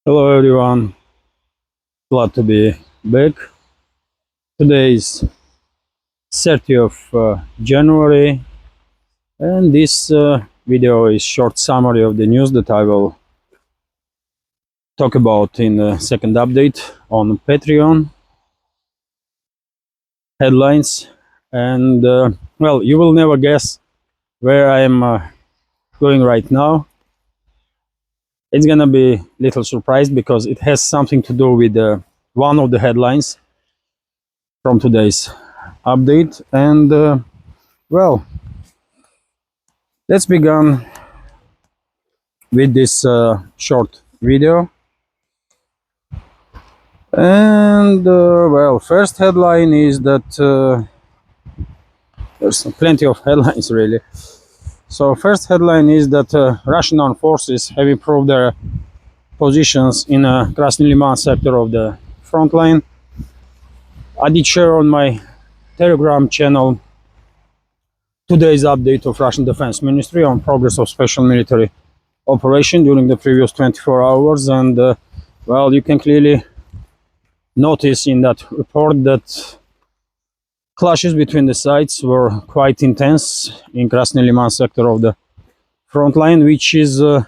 Hello everyone, glad to be back. Today is 30th of January and this video is short summary of the news that I will talk about in the second update on Patreon headlines. And well, you will never guess where I am going right now. It's gonna be a little surprise because it has something to do with one of the headlines from today's update. And well, let's begin with this short video. And well, first headline is that there's plenty of headlines really. So first headline is that Russian armed forces have improved their positions in a Krasny Liman sector of the front line. I did share on my Telegram channel today's update of Russian Defense Ministry on progress of special military operation during the previous 24 hours. And well, you can clearly notice in that report that clashes between the sides were quite intense in Krasny Liman sector of the front line, which is at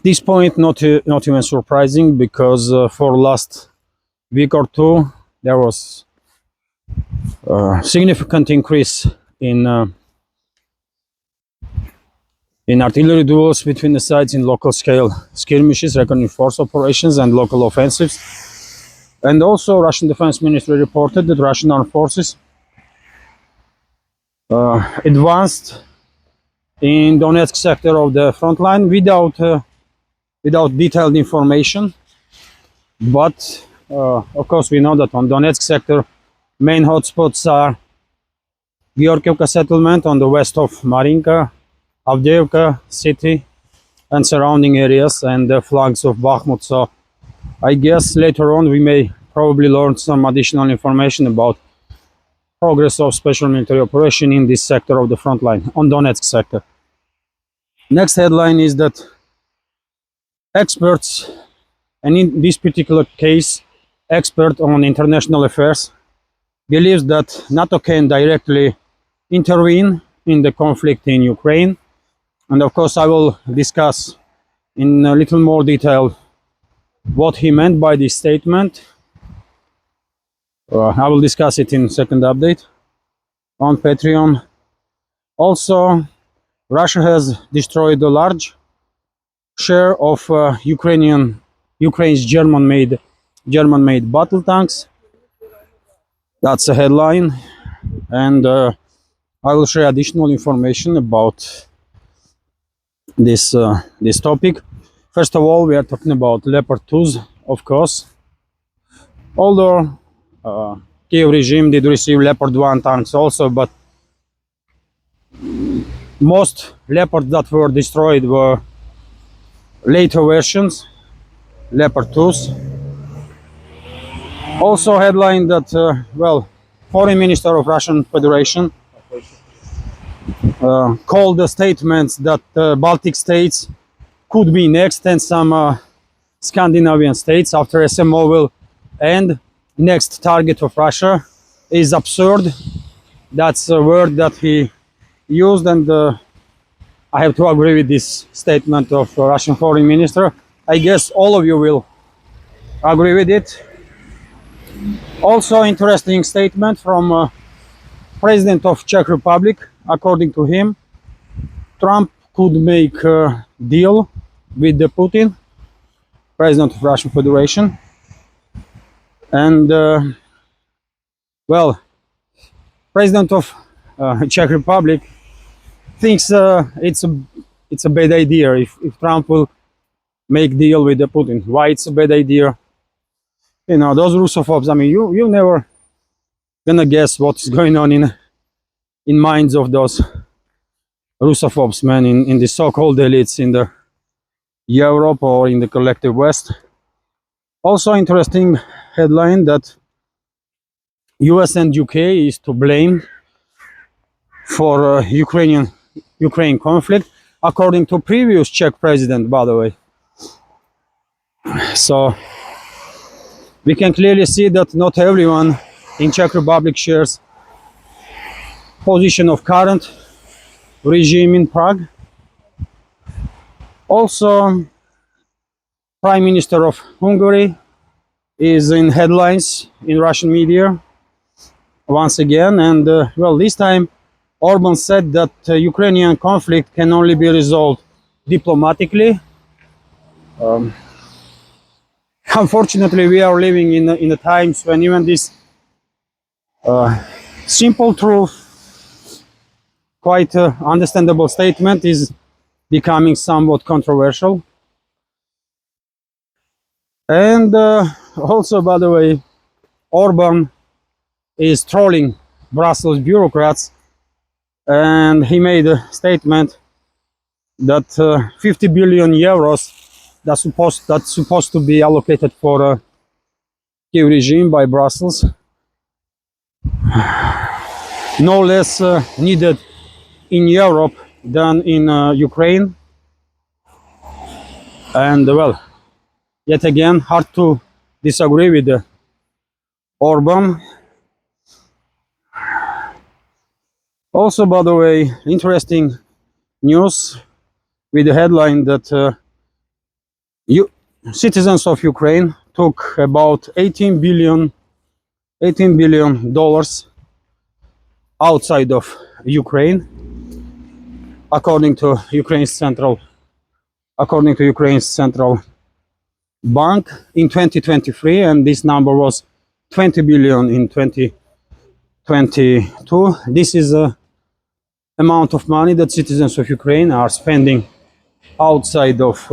this point not even surprising, because for last week or two there was a significant increase in artillery duels between the sides, in local scale skirmishes, reckoning force operations and local offensives. And also Russian Defense Ministry reported that Russian armed forces advanced in Donetsk sector of the front line without detailed information. But of course we know that on Donetsk sector main hotspots are Georgievka settlement on the west of Marinka, Avdiivka city and surrounding areas, and the flanks of Bakhmut. So I guess later on we may probably learn some additional information about progress of special military operation in this sector of the front line, on Donetsk sector. Next headline is that experts, and in this particular case, expert on international affairs, believes that NATO can directly intervene in the conflict in Ukraine. And of course I will discuss in a little more detail what he meant by this statement. I will discuss it in second update on Patreon. Also, Russia has destroyed a large share of Ukraine's German-made battle tanks. That's a headline, and I will share additional information about this topic. First of all, we are talking about Leopard 2s, of course. Although Kiev regime did receive Leopard 1 tanks also, but most Leopards that were destroyed were later versions, Leopard 2s. Also headline that, well, Foreign Minister of Russian Federation called the statements that Baltic states could be next, and some Scandinavian states after SMO will end, next target of Russia, is absurd. That's a word that he used, and I have to agree with this statement of Russian Foreign Minister. I guess all of you will agree with it. Also interesting statement from President of Czech Republic. According to him, Trump could make a deal with the Putin, President of Russian Federation. And well, President of Czech Republic thinks it's a bad idea if Trump will make deal with the Putin. Why it's a bad idea? You know, those Russophobes, I mean, you never gonna guess what's going on in minds of those Russophobes, man, in the so-called elites in the Europe or in the collective West. Also interesting headline that US and UK is to blame for Ukraine conflict, according to previous Czech president, by the way. So we can clearly see that not everyone in Czech Republic shares position of current regime in Prague. Also, Prime Minister of Hungary is in headlines in Russian media once again, and well, this time Orban said that Ukrainian conflict can only be resolved diplomatically. Unfortunately, we are living in the times when even this simple truth, quite understandable statement, is becoming somewhat controversial. And also, by the way, Orban is trolling Brussels bureaucrats, and he made a statement that 50 billion euros that's supposed to be allocated for a Kiev regime by Brussels, no less needed in Europe than in Ukraine. And well, yet again, hard to disagree with Orban. Also, by the way, interesting news with the headline that citizens of Ukraine took about 18 billion dollars outside of Ukraine, according to Ukraine's central bank in 2023, and this number was 20 billion in 2022. This is a amount of money that citizens of Ukraine are spending outside of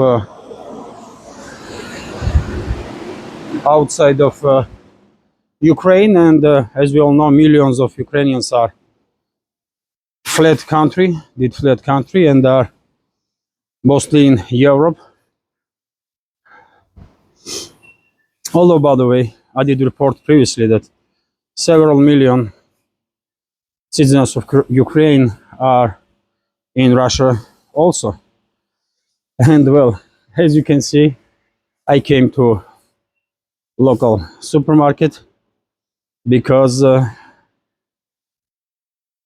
Ukraine, and as we all know, millions of Ukrainians fled country, and are mostly in Europe. Although, by the way, I did report previously that several million citizens of Ukraine are in Russia also. And well, as you can see, I came to local supermarket because,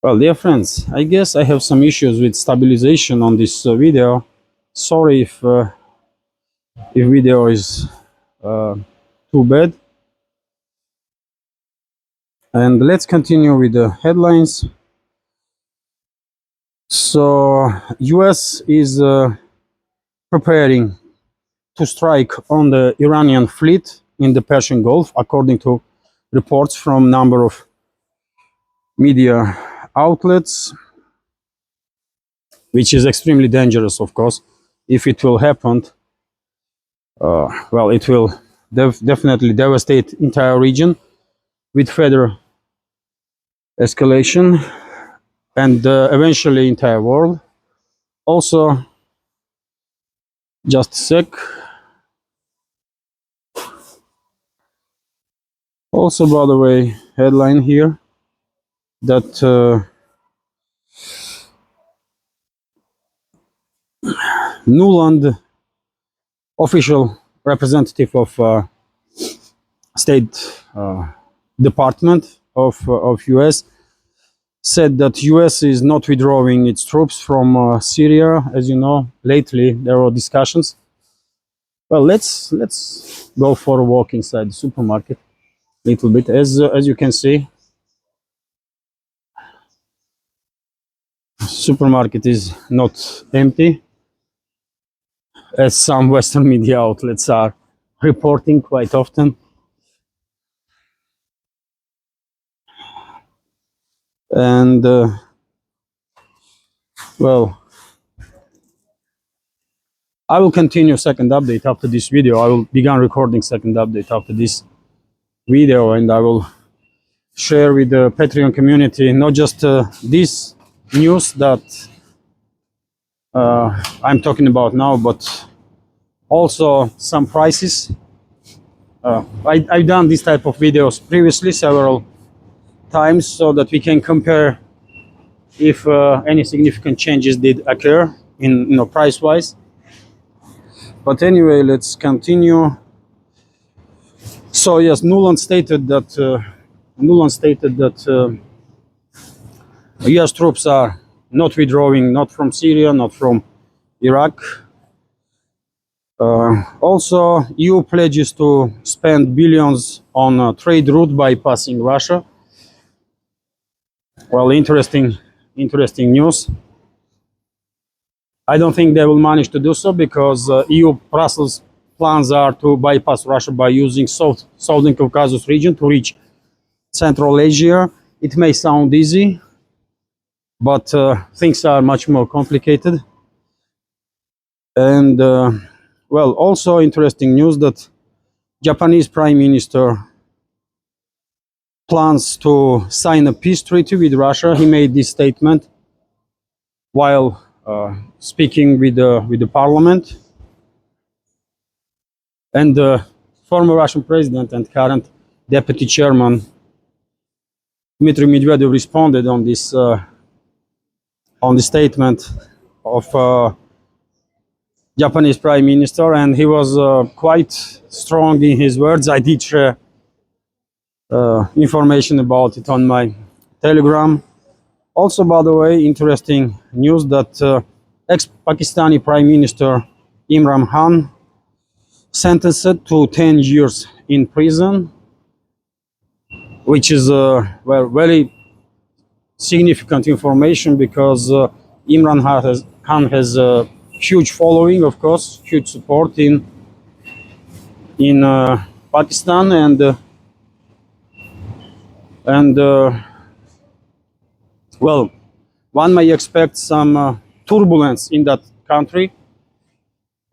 well, dear friends, I guess I have some issues with stabilization on this video. Sorry if video is too bad. And let's continue with the headlines. So, US is preparing to strike on the Iranian fleet in the Persian Gulf, according to reports from a number of media outlets, which is extremely dangerous, of course. If it will happen, well, it will definitely devastate entire region with further escalation, and eventually entire world. Also, just a sec. Also, by the way, headline here that Nuland, official representative of State Department of US, said that US is not withdrawing its troops from Syria. As you know, lately there were discussions. Well, let's go for a walk inside the supermarket a little bit. As you can see, supermarket is not empty, as some Western media outlets are reporting quite often. And well, I will continue second update after this video. I will begin recording second update after this video, and I will share with the Patreon community not just this news that I'm talking about now, but also some prices. I've done this type of videos previously several times, so that we can compare if any significant changes did occur in price wise. But anyway, let's continue. So yes, Nuland stated that U.S. troops are not withdrawing, not from Syria, not from Iraq. Also, EU pledges to spend billions on a trade route bypassing Russia. Well, interesting news. I don't think they will manage to do so because EU Brussels plans are to bypass Russia by using Southern Caucasus region to reach Central Asia. It may sound easy, but things are much more complicated. And well, also interesting news that Japanese Prime Minister plans to sign a peace treaty with Russia. He made this statement while speaking with the parliament. And the former Russian president and current deputy chairman Dmitry Medvedev responded on this statement of Japanese Prime Minister, and he was quite strong in his words. I did share information about it on my Telegram. Also, by the way, interesting news that ex-Pakistani Prime Minister Imran Khan sentenced to 10 years in prison, which is well, very significant information because Imran Khan has a huge following, of course, huge support in Pakistan, and well, one may expect some turbulence in that country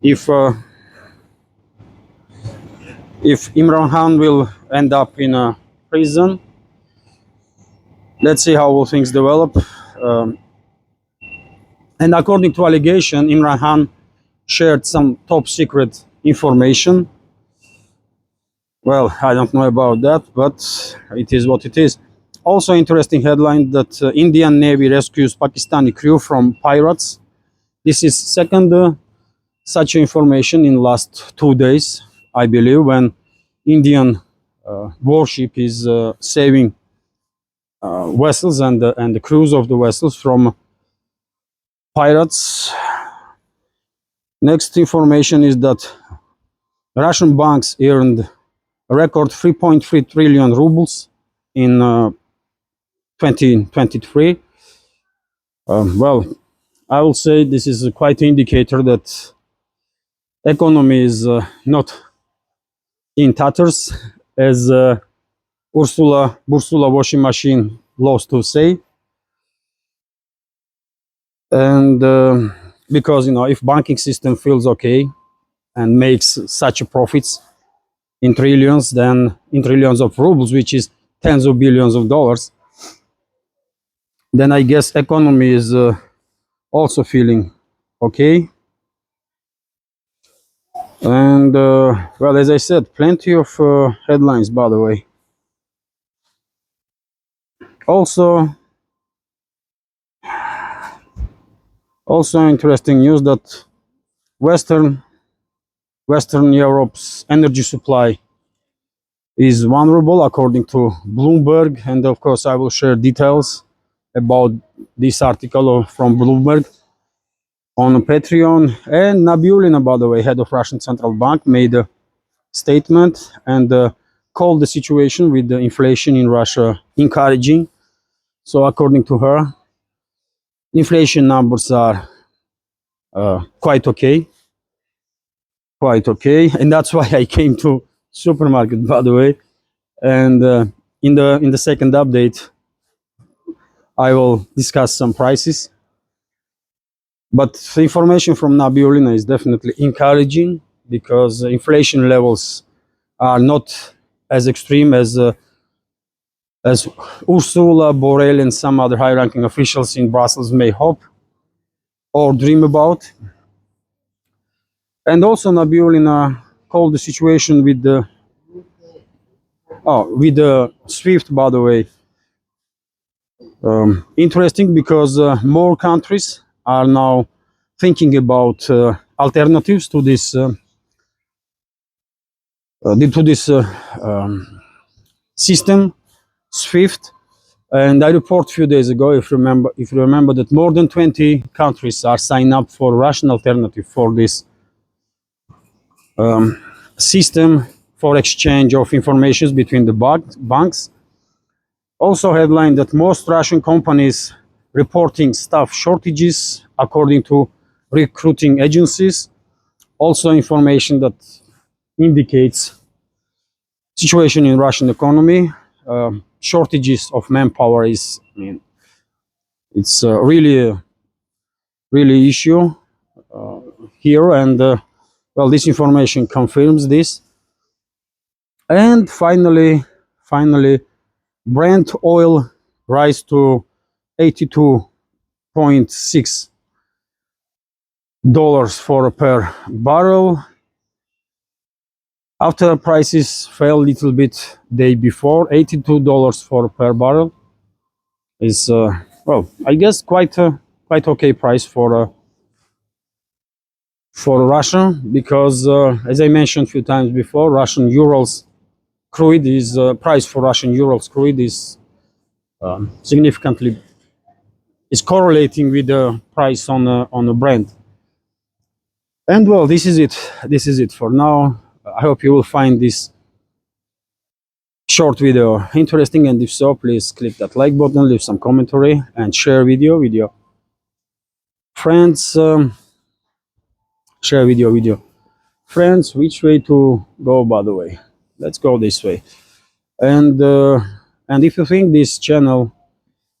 if Imran Khan will end up in a prison. Let's see how will things develop. And according to allegation, Imran Khan shared some top secret information. Well, I don't know about that, but it is what it is. Also interesting headline that Indian Navy rescues Pakistani crew from pirates. This is second such information in last 2 days, I believe, when Indian warship is saving vessels and the crews of the vessels from pirates. Next information is that Russian banks earned a record 3.3 trillion rubles in 2023. Well, I will say this is quite an indicator that economy is not in tatters, as Ursula washing machine loves to say. And because, if banking system feels okay and makes such profits in trillions of rubles, which is tens of billions of dollars, then I guess economy is also feeling okay. And well, as I said, plenty of headlines, by the way. Also interesting news that Western Europe's energy supply is vulnerable, according to Bloomberg, and of course I will share details about this article from Bloomberg on Patreon. And Nabiullina, by the way, head of Russian Central Bank, made a statement and called the situation with the inflation in Russia encouraging. So according to her, inflation numbers are quite okay, and that's why I came to supermarket, by the way. And in the second update, I will discuss some prices. But the information from Nabiullina is definitely encouraging because inflation levels are not as extreme as Ursula, Borrell, and some other high-ranking officials in Brussels may hope or dream about. And also Nabiullina called the situation with the SWIFT, by the way, interesting because more countries are now thinking about alternatives to this due to this system, SWIFT. And I reported a few days ago, if you remember, that more than 20 countries are signed up for Russian alternative for this system for exchange of information between the banks. Also headline that most Russian companies reporting staff shortages according to recruiting agencies. Also information that indicates situation in Russian economy. Shortages of manpower is, I mean, it's really issue here, and well, this information confirms this. And finally, Brent oil rise to $82.6 for per barrel after prices fell a little bit day before. $82 for per barrel is well, I guess quite okay price for Russia, because as I mentioned a few times before, Russian Urals crude is price for Russian Urals crude is significantly is correlating with the price on the Brent. And well, this is it for now. I hope you will find this short video interesting, and if so, please click that like button, leave some commentary, and share video with your friends. Share video with your friends. Which way to go, by the way? Let's go this way. And if you think this channel,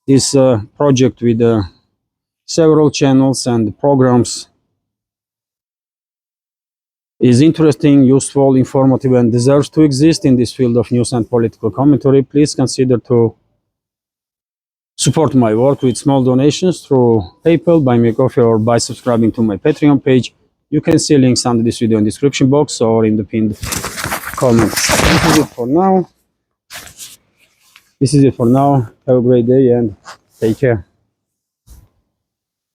this project with several channels and programs is interesting, useful, informative, and deserves to exist in this field of news and political commentary, please consider to support my work with small donations through PayPal, Buy Me a Coffee, or by subscribing to my Patreon page. You can see links under this video in the description box or in the pinned comments. This is it for now. Have a great day and take care.